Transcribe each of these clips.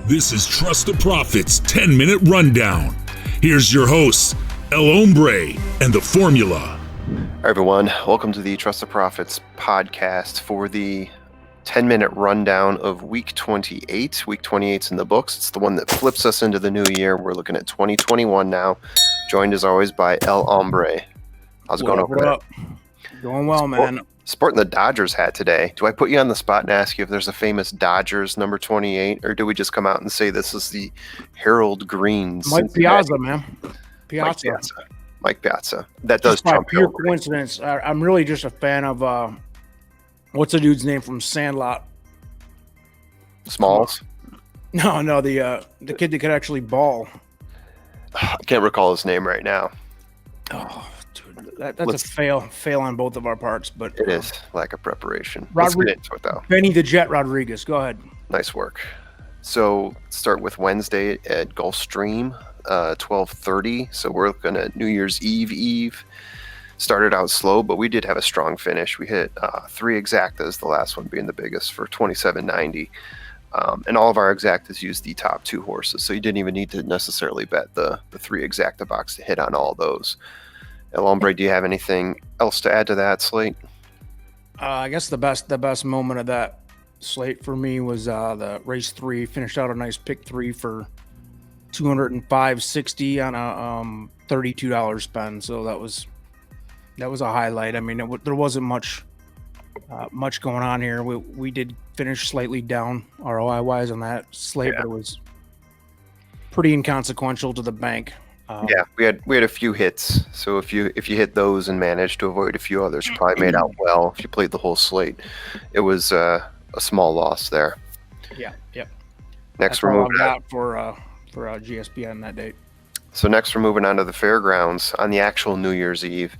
This is Trust the Profits 10-Minute Rundown. Here's your hosts, El Hombre and The Formula. Hi, everyone. Welcome to the Trust the Profits podcast for the 10-minute rundown of Week 28. Week 28's in the books. It's the one that flips us into the new year. We're looking at 2021 now, joined as always by El Hombre. How's it going over there? Going well, man. Sporting the Dodgers hat today. Do I put you on the spot and ask you if there's a famous Dodgers number 28, or do we just come out and say this is the Harold Greens? Mike Piazza, man. Mike Piazza. That does by trump pure coincidence. I'm really just a fan of what's the dude's name from Sandlot? Smalls? No, the kid that could actually ball. I can't recall his name right now. Oh, dude, that's a fail on both of our parts. But it is lack of preparation. Let's get into it, though. Benny the Jet Rodriguez. Go ahead. Nice work. So start with Wednesday at Gulfstream, 12:30. So we're looking at New Year's Eve. Started out slow, but we did have a strong finish. We hit 3 exactas, the last one being the biggest, for 27.90. And all of our exactas used the top 2 horses, so you didn't even need to necessarily bet the 3 exacta box to hit on all those. El Hombre, do you have anything else to add to that slate? I guess the best moment of that slate for me was the race 3. Finished out a nice pick 3 for $205.60 on a $32 spend. So that was a highlight. I mean, there wasn't much going on here. We did finish slightly down ROI wise on that slate, but it was pretty inconsequential to the bank. We had a few hits. So if you hit those and managed to avoid a few others, you probably made out well. If you played the whole slate, it was a small loss there. Yeah. Yep. Next, we're moving on for GSPN that date. So next, we're moving on to the fairgrounds on the actual New Year's Eve.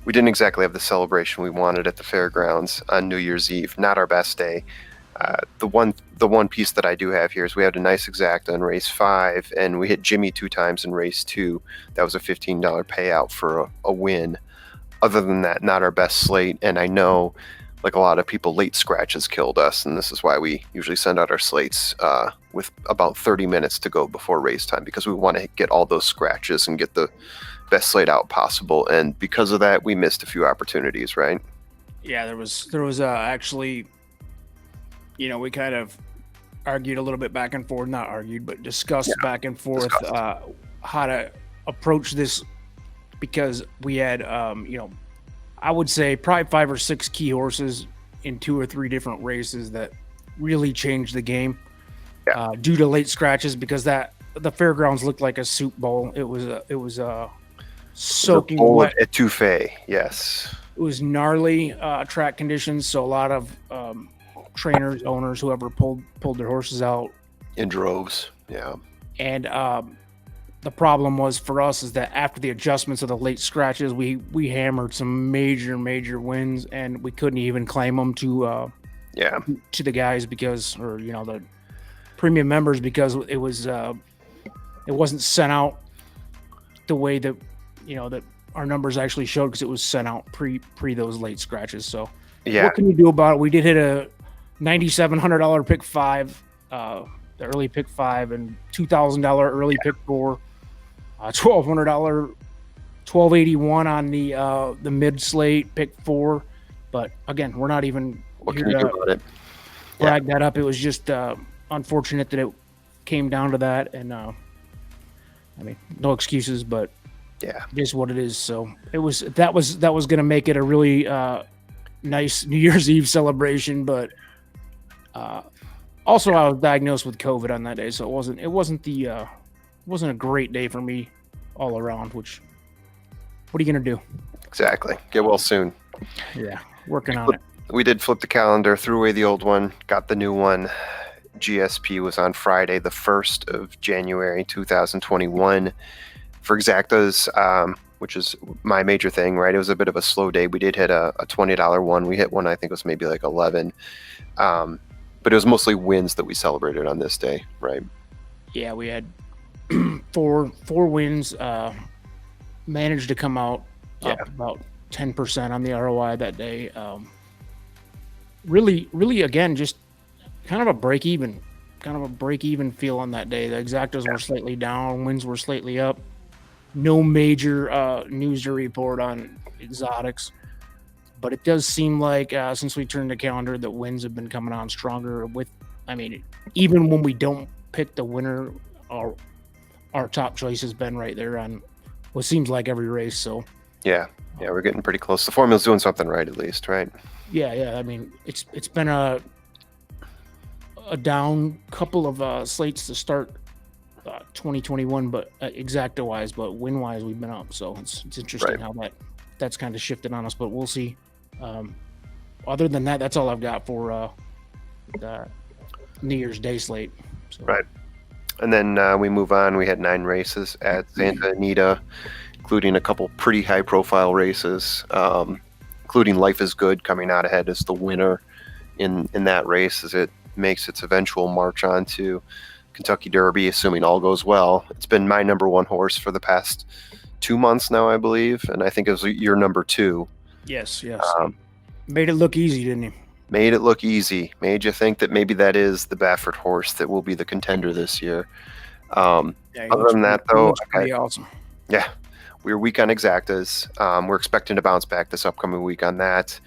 We didn't exactly have the celebration we wanted at the fairgrounds on New Year's Eve. Not our best day. The one piece that I do have here is we had a nice exacta in race 5, and we hit Jimmy 2 times in race 2. That was a $15 payout for a win. Other than that, not our best slate. And I know, like a lot of people, late scratches killed us, and this is why we usually send out our slates with about 30 minutes to go before race time, because we want to get all those scratches and get the best slate out possible. And because of that, we missed a few opportunities, right? Yeah, there was actually, we kind of argued a little bit back and forth, not argued, but discussed back and forth how to approach this, because we had, I would say probably 5 or 6 key horses in 2 or 3 different races that really changed the game due to late scratches, because the fairgrounds looked like a soup bowl. It was soaking wet at Touffet. Yes, it was gnarly track conditions, so a lot of trainers, owners, whoever pulled their horses out in droves. And the problem was for us is that after the adjustments of the late scratches, we hammered some major wins, and we couldn't even claim them to the guys the premium members, because it wasn't sent out the way that that our numbers actually showed, because it was sent out pre those late scratches. So what can you do about it? We did hit a $9,700 pick 5, the early pick 5, and $2,000 early pick 4, $1,200, $1,281 on the mid slate pick 4. But again, we're not even what can you do about it? Flag that up. It was just unfortunate that it came down to that, and no excuses, but it is what it is. So that was going to make it a really nice New Year's Eve celebration, but also I was diagnosed with COVID on that day, so it wasn't a great day for me all around. Which, what are you gonna do? Exactly. Get well soon. Yeah, working on it. We did flip the calendar, threw away the old one, got the new one. GSP was on Friday, the 1st of January, 2021. For exactas, which is my major thing, right? It was a bit of a slow day. We did hit a $20 one. We hit one, I think it was maybe like 11. But it was mostly wins that we celebrated on this day, right? Yeah, we had four wins. Managed to come out up about 10% on the ROI that day. Really, again, just kind of a break even a break-even feel on that day. The exactas were slightly down, wins were slightly up. No major news to report on exotics, but it does seem like since we turned the calendar, that wins have been coming on stronger. Even when we don't pick the winner, our top choice has been right there on what seems like every race. So yeah, we're getting pretty close. The formula's doing something right, at least, right? Yeah. I mean, it's been a down couple of slates to start 2021, but exacta wise, but win wise, we've been up. So it's interesting how that's kind of shifted on us, but we'll see. Other than that, that's all I've got for the New Year's Day slate. So. Right. And then we move on. We had 9 races at Santa Anita, including a couple pretty high-profile races, including Life is Good coming out ahead as the winner in that race as it makes its eventual march on to Kentucky Derby, assuming all goes well. It's been my number 1 horse for the past 2 months now, I believe, and I think it was your number 2. Yes. Made it look easy, didn't he? Made it look easy. Made you think that maybe that is the Baffert horse that will be the contender this year. Other than that, though, pretty awesome. Yeah, we're weak on exactas. We're expecting to bounce back this upcoming week on that.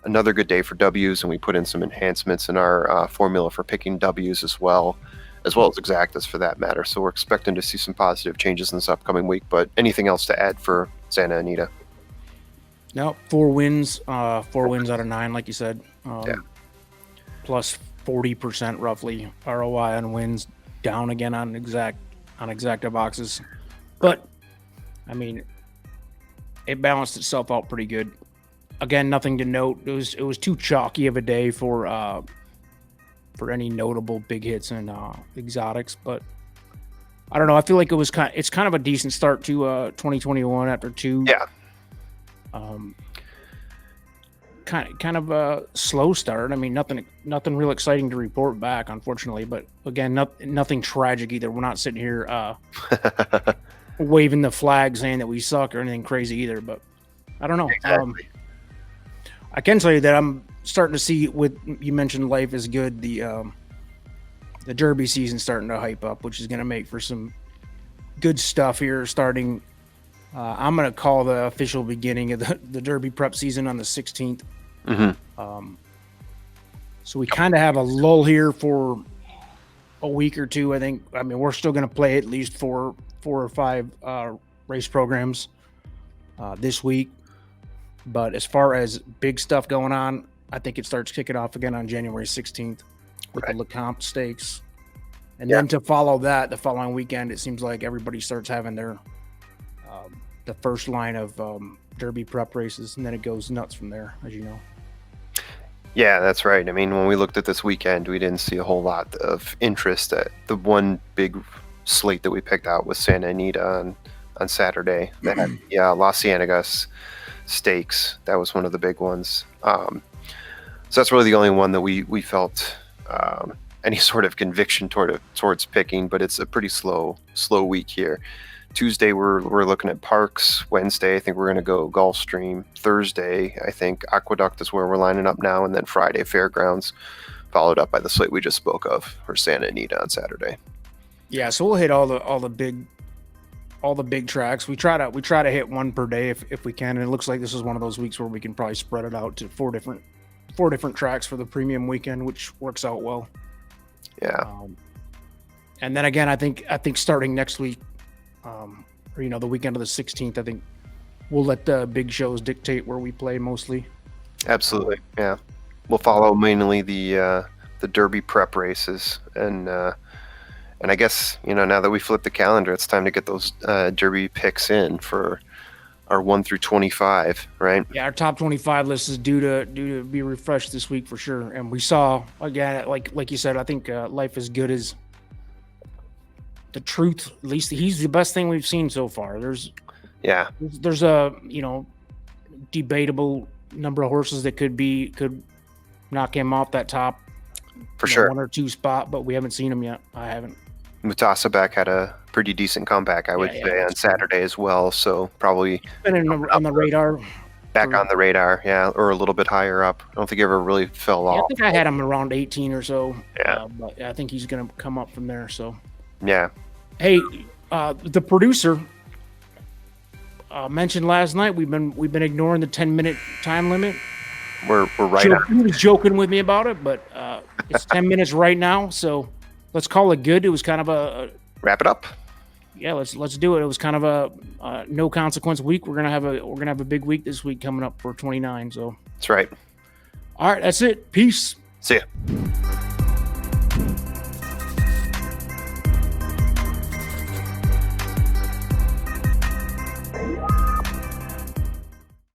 Another good day for W's, and we put in some enhancements in our formula for picking W's as well as exactas for that matter. So we're expecting to see some positive changes in this upcoming week. But anything else to add for Santa Anita? No, 4 wins out of 9, like you said. Plus 40% roughly ROI on wins, down again on exacta boxes. But I mean, it balanced itself out pretty good. Again, nothing to note. It was too chalky of a day for any notable big hits in exotics, but I don't know. I feel like it's kind of a decent start to 2021 after 2. Yeah. Kind of a slow start. I mean, nothing real exciting to report back, unfortunately. But again, nothing tragic either. We're not sitting here waving the flag saying that we suck or anything crazy either. But I don't know. Exactly. I can tell you that I'm starting to see, with you mentioned Life is Good, the Derby season starting to hype up, which is going to make for some good stuff here starting. I'm going to call the official beginning of the Derby prep season on the 16th. Mm-hmm. So we kind of have a lull here for a week or two, I think. I mean, we're still going to play at least 4 or 5 race programs this week. But as far as big stuff going on, I think it starts kicking off again on January 16th with the LeCompte Stakes. And then to follow that, the following weekend, it seems like everybody starts having their the first line of Derby prep races, and then it goes nuts from there, as you know. Yeah, that's right. I mean, when we looked at this weekend, we didn't see a whole lot of interest. The one big slate that we picked out was Santa Anita on Saturday. They had Las Ciénegas Stakes. That was one of the big ones. So that's really the only one that we felt any sort of conviction towards picking, but it's a pretty slow week here. Tuesday, we're looking at Parks. Wednesday, I think we're going to go Gulfstream. Thursday, I think Aqueduct is where we're lining up now. And then Friday, Fairgrounds, followed up by the slate we just spoke of for Santa Anita on Saturday. Yeah, so we'll hit all the big tracks. We try to hit one per day if we can. And it looks like this is one of those weeks where we can probably spread it out to four different tracks for the premium weekend, which works out well. Yeah. And then again, I think starting next week, or the weekend of the 16th, I think we'll let the big shows dictate where we play mostly. Absolutely, yeah. We'll follow mainly the Derby prep races, and I guess now that we flip the calendar, it's time to get those Derby picks in for our 1 through 25, right? Yeah, our top 25 list is due to be refreshed this week for sure. And we saw again, like you said, I think Life is Good as the truth. At least he's the best thing we've seen so far. There's a debatable number of horses that could knock him off that top for sure 1 or 2 spot, but we haven't seen him yet. I haven't. Mutasabek had a pretty decent comeback, I would say, on Saturday as well. So probably been on the radar. back on the radar, yeah, or a little bit higher up. I don't think he ever really fell I off. think I had him around 18 or so. Yeah. But I think he's going to come up from there. So, yeah. Hey, the producer mentioned last night we've been ignoring the 10-minute time limit. We're right on. He was joking with me about it, but it's 10 minutes right now. So let's call it good. It was kind of a wrap it up. Yeah, let's do it. It was kind of a no consequence week. We're gonna have a big week this week coming up for 29. So that's right. All right, that's it. Peace. See ya.